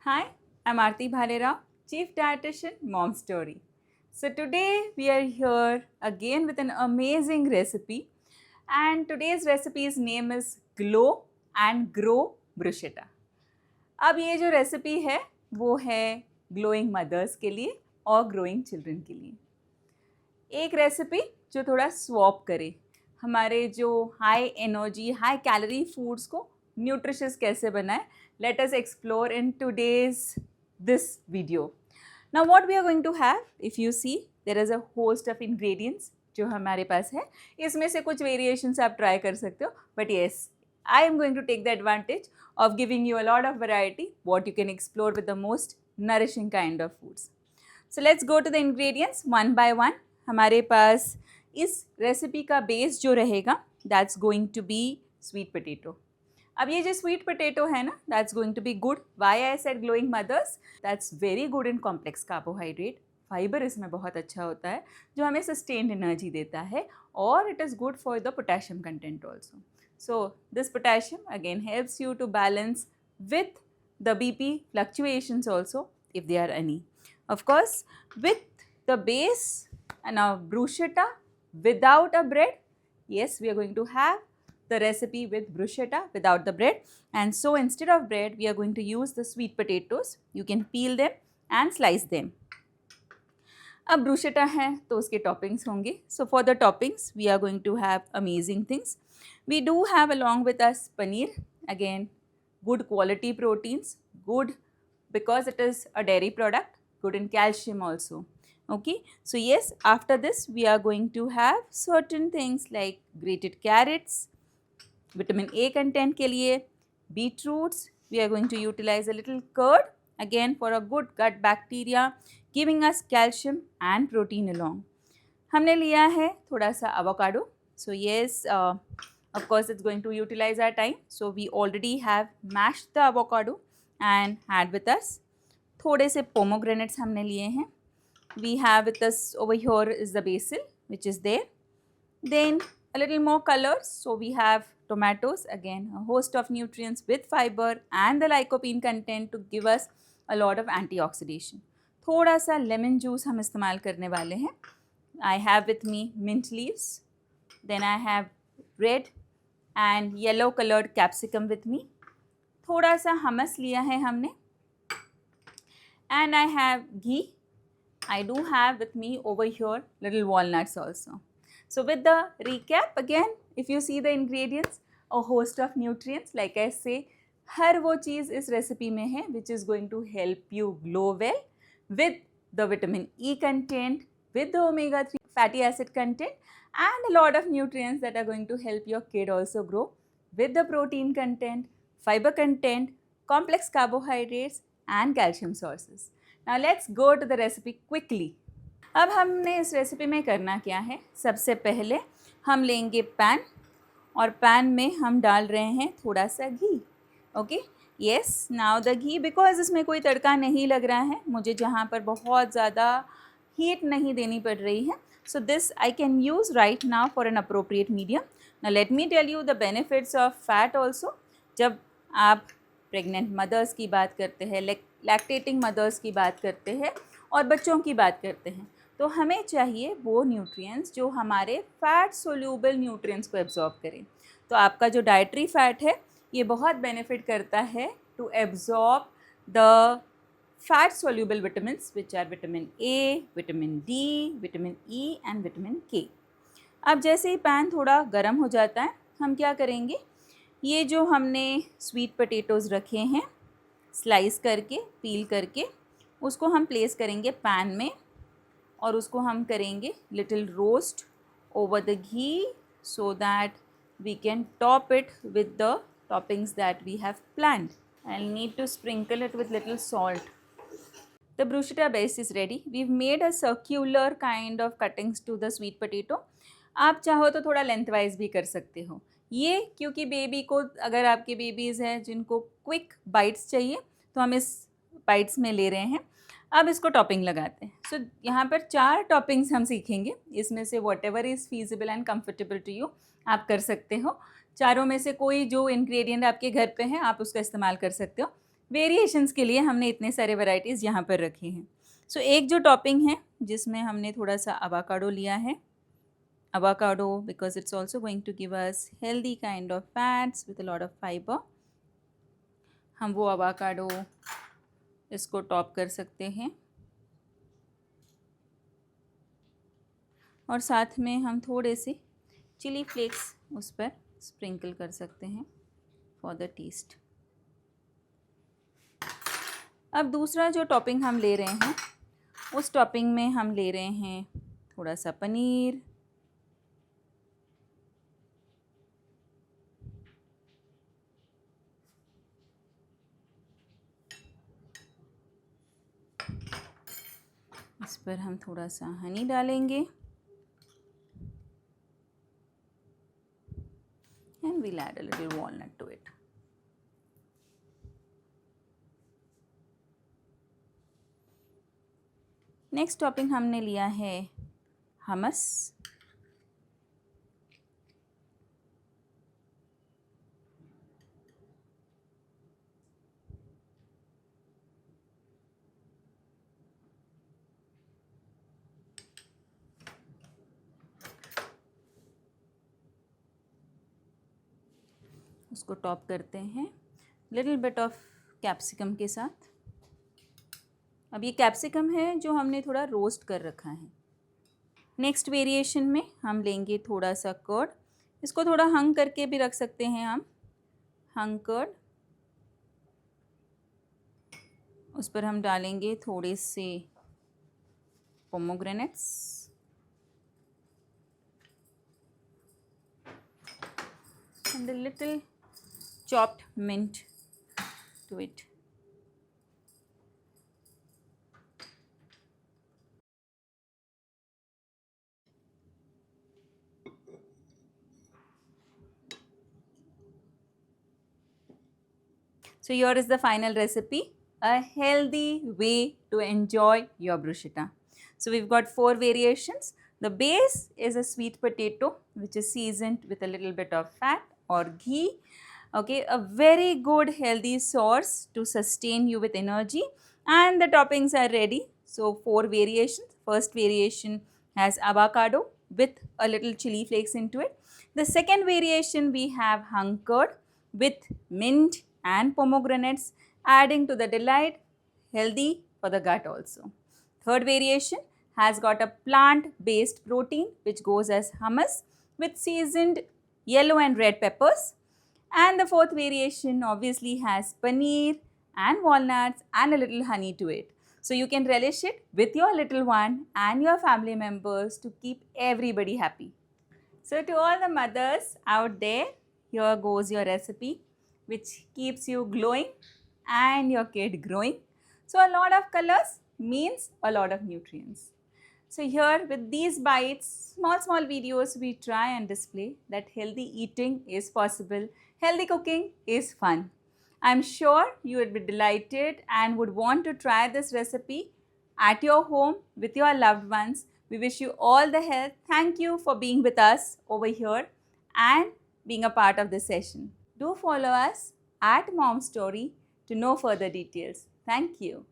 Hi, I'm Aarti Bhalerao, Chief Dietitian, Mom Story. So today we are here again with an amazing recipe, and today's recipe's name is Glow and Grow Bruschetta. अब ये जो recipe है वो है glowing mother's के लिए और growing children के लिए। एक रेसिपी जो थोड़ा स्वॉप करे, हमारे जो high energy high calorie foods को न्यूट्रिशियस कैसे बनाए. Let us explore in today's this video. Now what we are going to have, if you see, there is a host of ingredients जो हमारे पास है. इसमें से कुछ variations आप try कर सकते हो, but yes, I am going to take the advantage of giving you a lot of variety what you can explore with the most nourishing kind of foods. So let's go to the ingredients one by one. हमारे पास इस recipe का base जो रहेगा that's going to be sweet potato. अब ये जो sweet potato है ना, that's going to be good. Why I said glowing mothers, that's very good in complex carbohydrate. Fibre इसमें बहुत अच्छा होता है जो हमें सस्टेन्ड एनर्जी देता है, और it is good for the potassium content also. So this potassium again helps you to balance with the BP fluctuations also if they are any. Of course, with the base and a bruschetta without a bread, yes, we are going to have the recipe with bruschetta without the bread, and so instead of bread we are going to use the sweet potatoes. You can peel them and slice them. अब ब्रूशेटा है तो उसके toppings होंगे. So for the toppings we are going to have amazing things. We do have along with us paneer, again good quality proteins, good because it is a dairy product, good in calcium also. Okay, so yes, after this we are going to have certain things like grated carrots, vitamin A content के लिए, beetroots. We are going to utilize a little curd again for a good gut bacteria, giving us calcium and protein along. हमने लिया है थोड़ा सा avocado. So yes, of course it's going to utilize our time. So we already have mashed the avocado and had with us. थोड़े से pomegranates हमने लिए हैं. We have with us over here is the basil which is there. Then a little more colors. So we have tomatoes, again a host of nutrients with fiber and the lycopene content to give us a lot of antioxidation. थोड़ा सा lemon juice हम इस्तेमाल करने वाले हैं. I have with me mint leaves. Then I have red and yellow colored capsicum with me. थोड़ा सा hummus लिया है हमने. And I have ghee. I do have with me over here little walnuts also. So with the recap again, if you see the ingredients, a host of nutrients, like I say, हर वो चीज़ इस recipe में है which is going to help you glow well, with the vitamin E content, with the omega-3 fatty acid content, and a lot of nutrients that are going to help your kid also grow, with the protein content, fiber content, complex carbohydrates and calcium sources. Now let's go to the recipe quickly. अब हमने इस recipe में करना क्या है, सबसे पहले हम लेंगे पैन, और पैन में हम डाल रहे हैं थोड़ा सा घी. Okay, yes, now the ghee, because इसमें कोई तड़का नहीं लग रहा है, मुझे जहाँ पर बहुत ज़्यादा हीट नहीं देनी पड़ रही है. So this I can use right now for an appropriate medium. Now let me tell you the benefits of fat also. जब आप प्रेग्नेंट मदर्स की बात करते हैं, लैक्टेटिंग मदर्स की बात करते हैं और बच्चों की बात करते हैं, तो हमें चाहिए वो न्यूट्रिएंट्स जो हमारे फैट सोल्यूबल न्यूट्रिएंट्स को एब्जॉर्ब करें. तो आपका जो डाइटरी फैट है ये बहुत बेनिफिट करता है to absorb the fat soluble vitamins which are vitamin A, vitamin D, vitamin E and vitamin K. अब जैसे ही पैन थोड़ा गर्म हो जाता है, हम क्या करेंगे, ये जो हमने स्वीट पोटैटोज़ रखे हैं स्लाइस करके, पील करके, उसको हम प्लेस करेंगे पैन में, और उसको हम करेंगे little roast over the ghee so that we can top it with the toppings that we have planned. I need to sprinkle it with little salt. The bruschetta base is ready. We've made a circular kind of cuttings to the sweet potato. आप चाहो तो थोड़ा length wise भी कर सकते हो. ये क्योंकि बेबी को, अगर आपके बेबीज़ हैं जिनको क्विक बाइट्स चाहिए, तो हम इस बाइट्स में ले रहे हैं. अब इसको टॉपिंग लगाते हैं. सो यहाँ पर 4 टॉपिंग्स हम सीखेंगे. इसमें से whatever is feasible and comfortable to you आप कर सकते हो. चारों में से कोई जो इंग्रेडिएंट आपके घर पे हैं आप उसका इस्तेमाल कर सकते हो. वेरिएशंस के लिए हमने इतने सारे वैरायटीज़ यहाँ पर रखे हैं. सो एक जो टॉपिंग है जिसमें हमने थोड़ा सा अवाकाडो लिया है. Avocado because it's also going to give us healthy kind of fats with a lot of fiber. हम वो avocado इसको टॉप कर सकते हैं और साथ में हम थोड़े से चिली फ्लेक्स उस पर स्प्रिंकल कर सकते हैं फॉर द टेस्ट. अब दूसरा जो टॉपिंग हम ले रहे हैं उस टॉपिंग में हम ले रहे हैं थोड़ा सा पनीर, इस पर हम थोड़ा सा हनी डालेंगे and we'll add a little walnut to it. Next topping हमने लिया है हमस. उसको टॉप करते हैं लिटिल बिट ऑफ कैप्सिकम के साथ. अब ये कैप्सिकम है जो हमने थोड़ा रोस्ट कर रखा है. नेक्स्ट वेरिएशन में हम लेंगे थोड़ा सा कर्ड. इसको थोड़ा हंग करके भी रख सकते हैं हम. हंग कर्ड, उस पर हम डालेंगे थोड़े से पोमोग्रेनेट्स and a little chopped mint to it. So here is the final recipe, a healthy way to enjoy your bruschetta. So we've got 4 variations. The base is a sweet potato which is seasoned with a little bit of fat or ghee. Okay, a very good healthy source to sustain you with energy, and the toppings are ready. So 4 variations. First variation has avocado with a little chili flakes into it. The second variation we have hung curd with mint and pomegranates, adding to the delight, healthy for the gut also. Third variation has got a plant-based protein which goes as hummus with seasoned yellow and red peppers. And the fourth variation obviously has paneer and walnuts and a little honey to it. So you can relish it with your little one and your family members to keep everybody happy. So to all the mothers out there, here goes your recipe which keeps you glowing and your kid growing. So a lot of colors means a lot of nutrients. So here with these bites, small videos, we try and display that healthy eating is possible, healthy cooking is fun. I'm sure you would be delighted and would want to try this recipe at your home with your loved ones. We wish you all the health. Thank you for being with us over here and being a part of this session. Do follow us at Mom Story to know further details. Thank you.